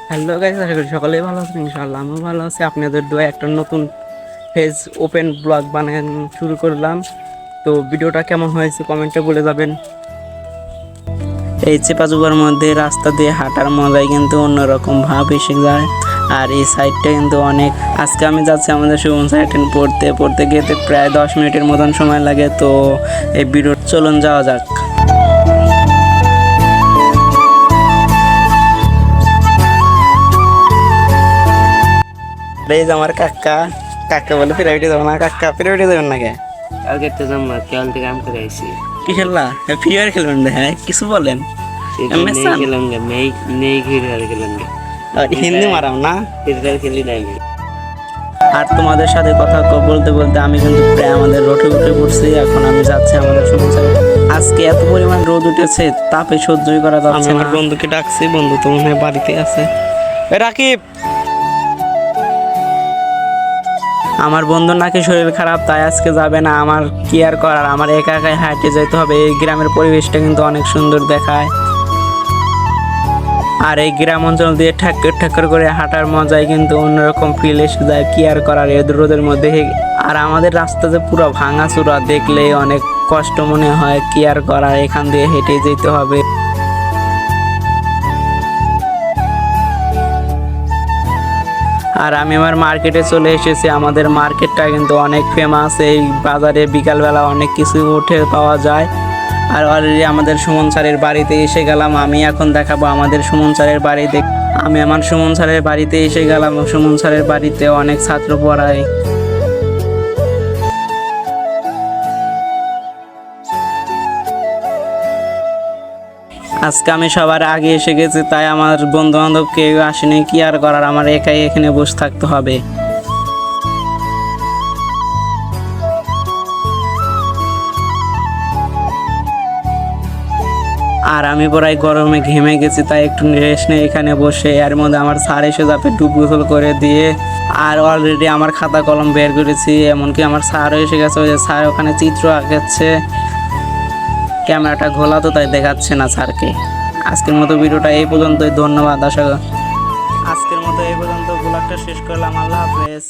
Hello guys, আশা করি সকলেই ভালো আছেন। ইনশাআল্লাহ আমিও ভালো আছি। আপনাদের দোয়া একটা নতুন পেজ ওপেন ব্লগ বানানো শুরু করলাম। তো ভিডিওটা কেমন হয়েছে কমেন্টে বলে যাবেন। এই চেপাচুপার মধ্যে রাস্তা দিয়ে হাঁটার মজাই কিন্তু অন্যরকম ভাব এসে যায়। আর এই সাইডটা কিন্তু অনেক, আজকে আমি যাচ্ছি আমাদের সুমন সাইড পড়তে পড়তে গিয়ে প্রায় 10 মিনিটের মতন সময় লাগে। তো এই ভিডিও চলুন যাওয়া যাক। এই যে আমার কাকা, কাকা বলে প্রাইভেটে যাবো না, কাকা প্রাইভেটে যাবেন না কে? কালকে তো জমা কেবল থেকে কাম করে আইছি। কি খেললা? ফ্রি ফায়ার খেলবেন না? হ্যাঁ কিছু বলেন। নেই খেলাম গে, নেই খেলাম গে। আর হিন্দি মারাম না, খেলি নাই আমি। আর তোমাদের সাথে কথা বলতে বলতে আমি কিন্তু প্রায় আমাদের রোডে উঠে পড়ছি। এখন আমি যাচ্ছি আমাদের সমস্যায়। আজকে এত পরিমাণ রোদ উঠেছে, তাপে সহ্যই করা যাচ্ছে না। আমার বন্ধুকে ডাকছি, বন্ধু তো মনে হয় বাড়িতে আছে। রাকিব, আমার বন্ধুর নাকি শরীর খারাপ, তাই আজকে যাবে না। আমার কি আর করার, আমার একা একাই হাঁটে যেতে হবে। এই গ্রামের পরিবেশটা কিন্তু অনেক সুন্দর দেখায়। আর এই গ্রাম অঞ্চল দিয়ে ঠাক্কর ঠাক্কর করে হাঁটার মজাই কিন্তু অন্যরকম ফিল এসে যায়। কি আর করার, এ রোদের মধ্যে। আর আমাদের রাস্তা যে পুরো ভাঙাচোরা, দেখলে অনেক কষ্ট মনে হয়। কি আর করার, এখান দিয়ে হেঁটে যেতে হবে। আর আমি আমার মার্কেটে চলে এসেছি। আমাদের মার্কেটটা কিন্তু অনেক ফেমাস। এই বাজারে বিকালবেলা অনেক কিছু উঠে পাওয়া যায়। আর অলরেডি আমাদের সুমন স্যারের বাড়িতে এসে গেলাম। আমি এখন দেখাবো আমাদের সুমন স্যারের বাড়িতে। আমি আমার সুমন স্যারের বাড়িতে এসে গেলাম। সুমন স্যারের বাড়িতে অনেক ছাত্র পড়ায়। আজকে আমি সবার আগে এসে গেছি, তাই আমার বন্ধু বান্ধব কেউ আসেনি। কি আর করার, আমার একাই এখানে বসে থাকতে হবে। আর আমি প্রায় গরমে ঘেমে গেছি, তাই একটু রেস্ট নেই এখানে বসে। এর মধ্যে আমার স্যার এসে যাবে ডুব গোসল করে দিয়ে। আর অলরেডি আমার খাতা কলম বের করেছি, এমনকি আমার স্যারও এসে গেছে। ওই যে স্যার ওখানে চিত্র আঁকাচ্ছে, ক্যামেরাটা ঘোলা তো তাই দেখাচ্ছে না স্যারকে। আজকের মতো ভিডিওটা এই পর্যন্তই। ধন্যবাদ। আজকের মতো এই পর্যন্ত ব্লগটা শেষ করলাম। আল্লাহ হাফেজ।